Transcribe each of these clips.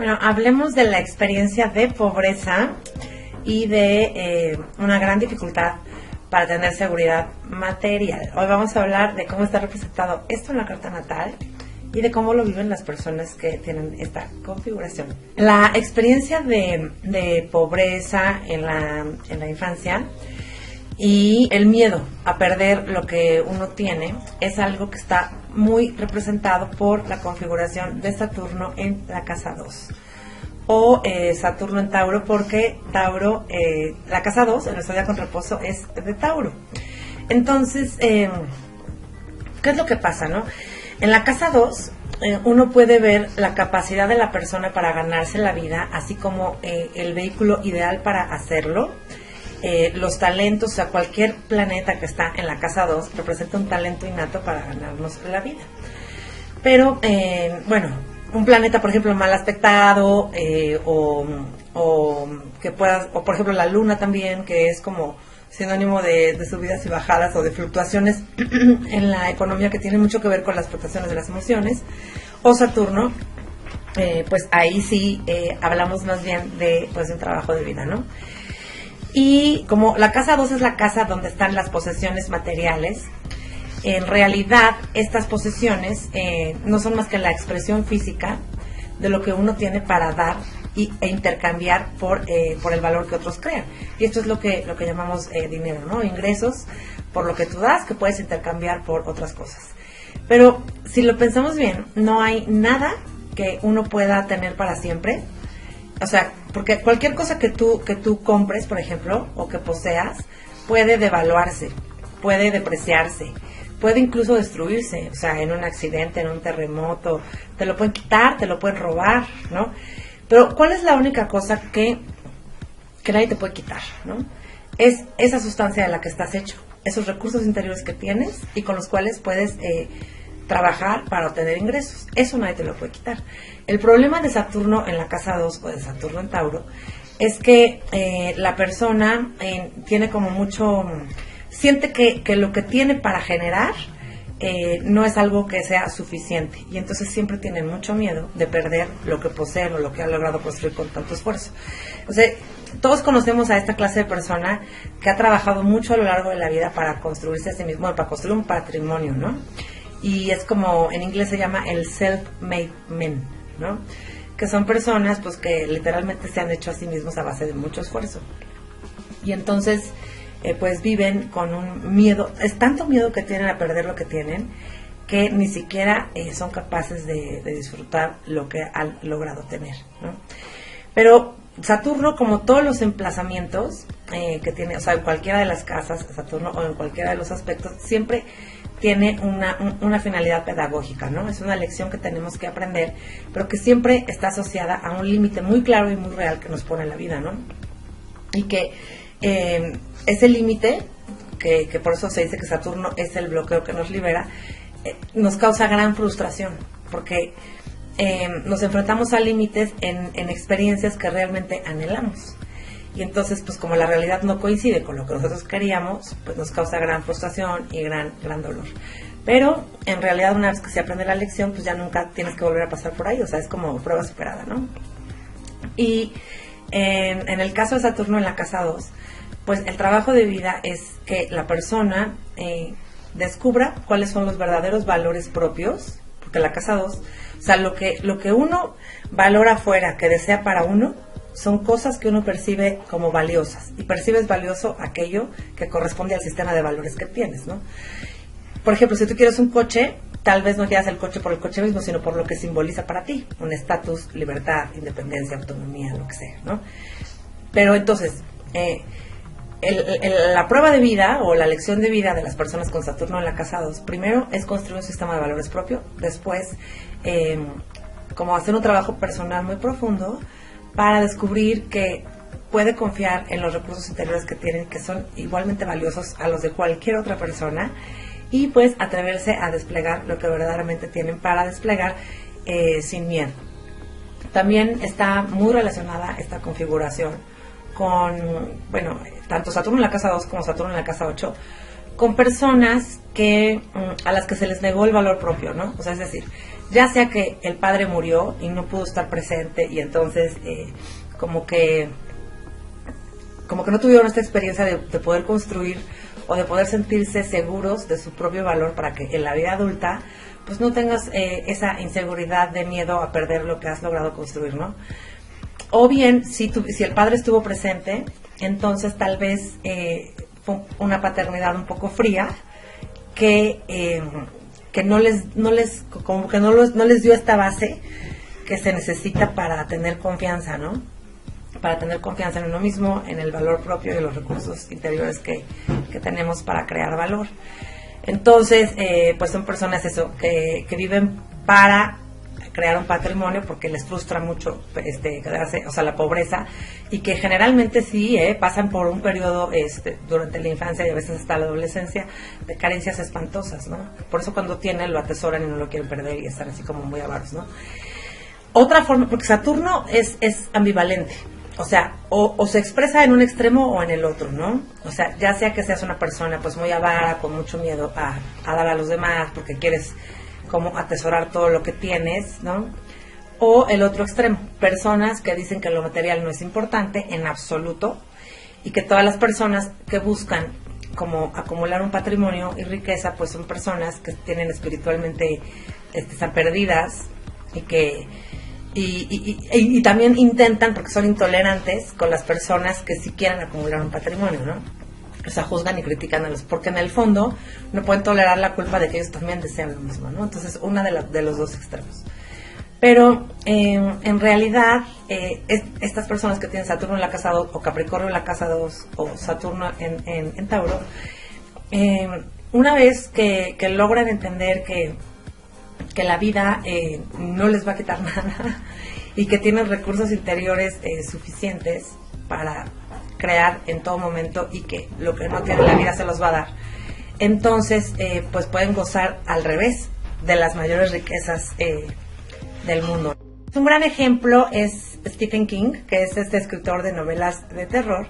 Bueno, hablemos de la experiencia de pobreza y de una gran dificultad para tener seguridad material. Hoy vamos a hablar de cómo está representado esto en la carta natal y de cómo lo viven las personas que tienen esta configuración. La experiencia de pobreza en la infancia y el miedo a perder lo que uno tiene es algo que está muy representado por la configuración de Saturno en la casa 2 o Saturno en Tauro, porque Tauro, la casa 2 en el zodiaco en reposo es de Tauro. Entonces, ¿qué es lo que pasa, no? En la casa 2 uno puede ver la capacidad de la persona para ganarse la vida, así como el vehículo ideal para hacerlo. Los talentos, o sea, cualquier planeta que está en la casa 2 representa un talento innato para ganarnos la vida. Pero, bueno, un planeta, por ejemplo, mal aspectado, o que puedas, o por ejemplo la luna también, que es como sinónimo de subidas y bajadas o de fluctuaciones en la economía, que tiene mucho que ver con las fluctuaciones de las emociones, o Saturno, pues ahí sí hablamos más bien de, pues, un trabajo de vida, ¿no? Y como la casa 2 es la casa donde están las posesiones materiales, en realidad estas posesiones no son más que la expresión física de lo que uno tiene para dar e intercambiar por el valor que otros crean. Y esto es lo que llamamos dinero, ¿no? Ingresos por lo que tú das, que puedes intercambiar por otras cosas. Pero si lo pensamos bien, no hay nada que uno pueda tener para siempre. O sea, porque cualquier cosa que tú compres, por ejemplo, o que poseas, puede devaluarse, puede depreciarse, puede incluso destruirse, o sea, en un accidente, en un terremoto, te lo pueden quitar, te lo pueden robar, ¿no? Pero ¿cuál es la única cosa que nadie te puede quitar, ¿no? Es esa sustancia de la que estás hecho, esos recursos interiores que tienes y con los cuales puedes trabajar para obtener ingresos. Eso nadie te lo puede quitar. El problema de Saturno en la casa 2 o de Saturno en Tauro es que la persona tiene como mucho, siente que lo que tiene para generar no es algo que sea suficiente, y entonces siempre tiene mucho miedo de perder lo que poseen o lo que ha logrado construir con tanto esfuerzo. O sea, todos conocemos a esta clase de persona que ha trabajado mucho a lo largo de la vida para construirse a sí mismo, para construir un patrimonio, ¿no? Y es como en inglés se llama el self-made men, ¿no? Que son personas, pues, que literalmente se han hecho a sí mismos a base de mucho esfuerzo. Y entonces, pues viven con un miedo, es tanto miedo que tienen a perder lo que tienen, que ni siquiera son capaces de disfrutar lo que han logrado tener, ¿no? Pero Saturno, como todos los emplazamientos que tiene, o sea, en cualquiera de las casas, Saturno, o en cualquiera de los aspectos, siempre tiene una finalidad pedagógica, ¿no? Es una lección que tenemos que aprender, pero que siempre está asociada a un límite muy claro y muy real que nos pone la vida, ¿no? Y que ese límite, que por eso se dice que Saturno es el bloqueo que nos libera, nos causa gran frustración, porque nos enfrentamos a límites en experiencias que realmente anhelamos. Y entonces, pues, como la realidad no coincide con lo que nosotros queríamos, pues nos causa gran frustración y gran dolor. Pero en realidad, una vez que se aprende la lección, pues ya nunca tienes que volver a pasar por ahí. O sea, es como prueba superada, ¿no? Y en el caso de Saturno en la casa 2, pues el trabajo de vida es que la persona descubra cuáles son los verdaderos valores propios, porque la casa 2, o sea, lo que uno valora afuera, que desea para uno, son cosas que uno percibe como valiosas, y percibes valioso aquello que corresponde al sistema de valores que tienes, ¿no? Por ejemplo, si tú quieres un coche, tal vez no quieras el coche por el coche mismo, sino por lo que simboliza para ti, un estatus, libertad, independencia, autonomía, lo que sea, ¿no? Pero entonces, la prueba de vida o la lección de vida de las personas con Saturno en la casa 2, primero es construir un sistema de valores propio, después como hacer un trabajo personal muy profundo para descubrir que puede confiar en los recursos interiores que tienen, que son igualmente valiosos a los de cualquier otra persona, y pues atreverse a desplegar lo que verdaderamente tienen para desplegar sin miedo. También está muy relacionada esta configuración con, bueno, tanto Saturno en la casa 2 como Saturno en la casa 8, con personas que a las que se les negó el valor propio, ¿no? O sea, es decir, ya sea que el padre murió y no pudo estar presente y entonces como que no tuvieron esta experiencia de poder construir o de poder sentirse seguros de su propio valor para que en la vida adulta pues no tengas esa inseguridad de miedo a perder lo que has logrado construir, ¿no? O bien, si el padre estuvo presente, entonces tal vez fue una paternidad un poco fría que no les dio esta base que se necesita para tener confianza, ¿no? Para tener confianza en uno mismo, en el valor propio y en los recursos interiores que tenemos para crear valor. Entonces, pues son personas que viven para crear un patrimonio porque les frustra mucho quedarse, o sea, la pobreza, y que generalmente sí pasan por un periodo durante la infancia y a veces hasta la adolescencia de carencias espantosas, ¿no? Por eso cuando tienen lo atesoran y no lo quieren perder y están así como muy avaros, ¿no? Otra forma, porque Saturno es ambivalente. O sea, o se expresa en un extremo o en el otro, ¿no? O sea, ya sea que seas una persona pues muy avara, con mucho miedo a dar a los demás porque quieres como atesorar todo lo que tienes, ¿no? O el otro extremo, personas que dicen que lo material no es importante en absoluto y que todas las personas que buscan como acumular un patrimonio y riqueza pues son personas que tienen espiritualmente, están perdidas y que... Y también intentan, porque son intolerantes con las personas que sí quieren acumular un patrimonio, ¿no? O sea, juzgan y critican a los, porque en el fondo no pueden tolerar la culpa de que ellos también desean lo mismo, ¿no? Entonces, una de los dos extremos. Pero en realidad, estas personas que tienen Saturno en la casa 2, o Capricornio en la casa 2, o Saturno en Tauro, una vez que logran entender que la vida no les va a quitar nada y que tienen recursos interiores suficientes para crear en todo momento y que lo que no tiene la vida se los va a dar, entonces pues pueden gozar al revés de las mayores riquezas del mundo. Un gran ejemplo es Stephen King, que es este escritor de novelas de terror,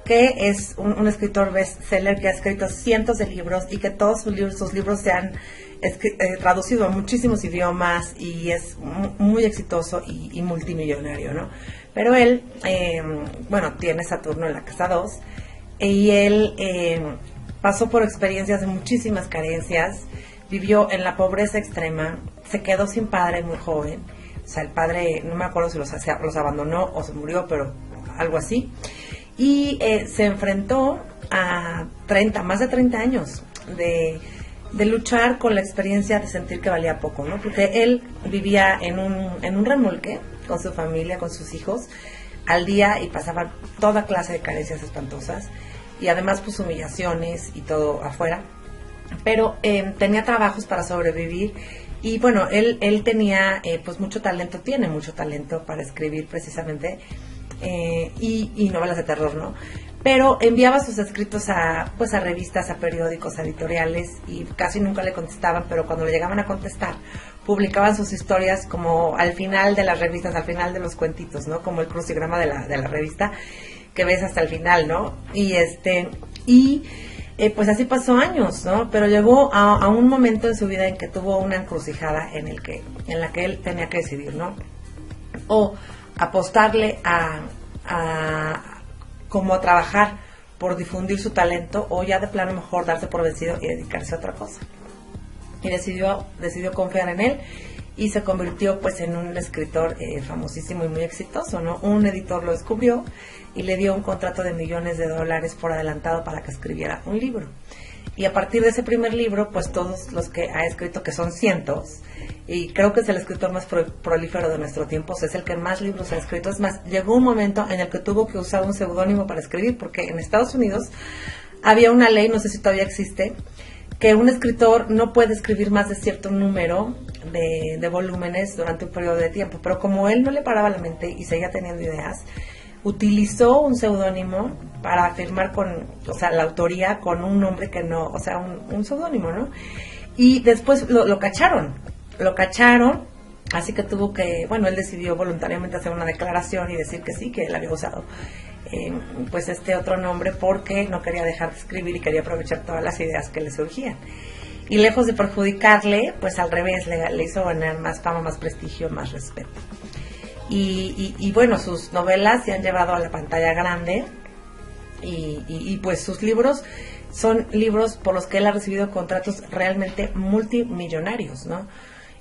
que es un escritor bestseller que ha escrito cientos de libros y que todos sus libros se han traducido a muchísimos idiomas y es muy exitoso y multimillonario, ¿no? Pero él, tiene Saturno en la casa 2 y él pasó por experiencias de muchísimas carencias, vivió en la pobreza extrema, se quedó sin padre muy joven, o sea, el padre, no me acuerdo si los abandonó o se murió, pero algo así, y se enfrentó a más de 30 años de luchar con la experiencia de sentir que valía poco, ¿no? Porque él vivía en un remolque con su familia, con sus hijos, al día, y pasaba toda clase de carencias espantosas y además pues humillaciones y todo afuera, pero tenía trabajos para sobrevivir y bueno, él tenía pues tiene mucho talento para escribir precisamente y novelas de terror, ¿no? Pero enviaba sus escritos a revistas, a periódicos, a editoriales y casi nunca le contestaban, pero cuando le llegaban a contestar, publicaban sus historias como al final de las revistas, al final de los cuentitos, ¿no? Como el crucigrama de la revista que ves hasta el final, ¿no? Pues así pasó años, ¿no? Pero llegó a un momento en su vida en que tuvo una encrucijada en la que él tenía que decidir, ¿no? O apostarle a trabajar por difundir su talento, o ya de plano mejor darse por vencido y dedicarse a otra cosa. Y decidió confiar en él y se convirtió pues en un escritor famosísimo y muy exitoso, ¿no? Un editor lo descubrió y le dio un contrato de $millones por adelantado para que escribiera un libro. Y a partir de ese primer libro, pues todos los que ha escrito, que son cientos, y creo que es el escritor más prolífero de nuestro tiempo, es el que más libros ha escrito. Es más, llegó un momento en el que tuvo que usar un seudónimo para escribir, porque en Estados Unidos había una ley, no sé si todavía existe, que un escritor no puede escribir más de cierto número de volúmenes durante un periodo de tiempo, pero como él no le paraba la mente y seguía teniendo ideas, utilizó un seudónimo para firmar la autoría con un nombre que no, o sea, un seudónimo, ¿no? Y después lo cacharon, así que tuvo que, él decidió voluntariamente hacer una declaración y decir que sí, que él había usado pues este otro nombre porque no quería dejar de escribir y quería aprovechar todas las ideas que le surgían. Y lejos de perjudicarle, pues al revés, le hizo ganar más fama, más prestigio, más respeto. Y bueno, sus novelas se han llevado a la pantalla grande y pues sus libros son libros por los que él ha recibido contratos realmente multimillonarios, ¿no?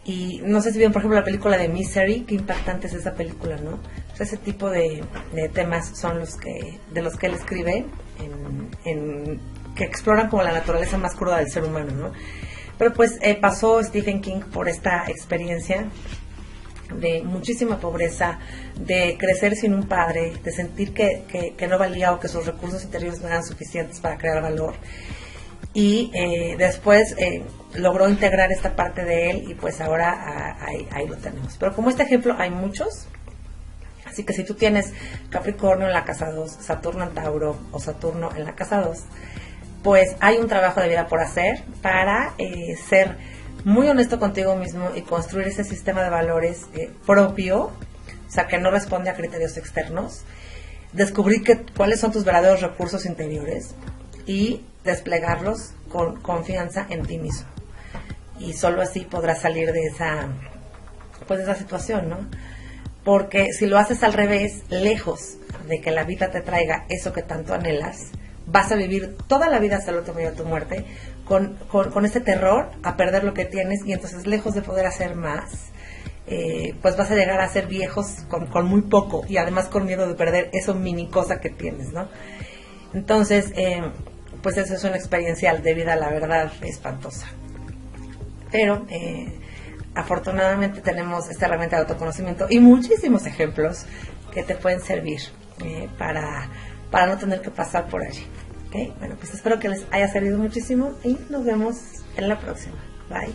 Y no sé si vieron, por ejemplo, la película de Misery, qué impactante es esa película, ¿no? O sea, ese tipo de temas son de los que él escribe, que exploran como la naturaleza más cruda del ser humano, ¿no? Pero pues pasó Stephen King por esta experiencia de muchísima pobreza, de crecer sin un padre, de sentir que no valía o que sus recursos interiores no eran suficientes para crear valor. Y después logró integrar esta parte de él y pues ahora ahí lo tenemos. Pero como este ejemplo hay muchos, así que si tú tienes Capricornio en la casa 2, Saturno en Tauro o Saturno en la casa 2, pues hay un trabajo de vida por hacer para ser muy honesto contigo mismo y construir ese sistema de valores propio, o sea, que no responde a criterios externos, descubrir cuáles son tus verdaderos recursos interiores y desplegarlos con confianza en ti mismo. Y solo así podrás salir de esa situación, ¿no? Porque si lo haces al revés, lejos de que la vida te traiga eso que tanto anhelas, vas a vivir toda la vida hasta el último día de tu muerte con este terror a perder lo que tienes, y entonces lejos de poder hacer más, pues vas a llegar a ser viejos con muy poco y además con miedo de perder eso mini cosa que tienes, ¿no? Entonces, pues eso es una experiencia de vida, la verdad, espantosa. Pero afortunadamente tenemos esta herramienta de autoconocimiento y muchísimos ejemplos que te pueden servir para no tener que pasar por allí. ¿Okay? Bueno, pues espero que les haya servido muchísimo y nos vemos en la próxima. Bye.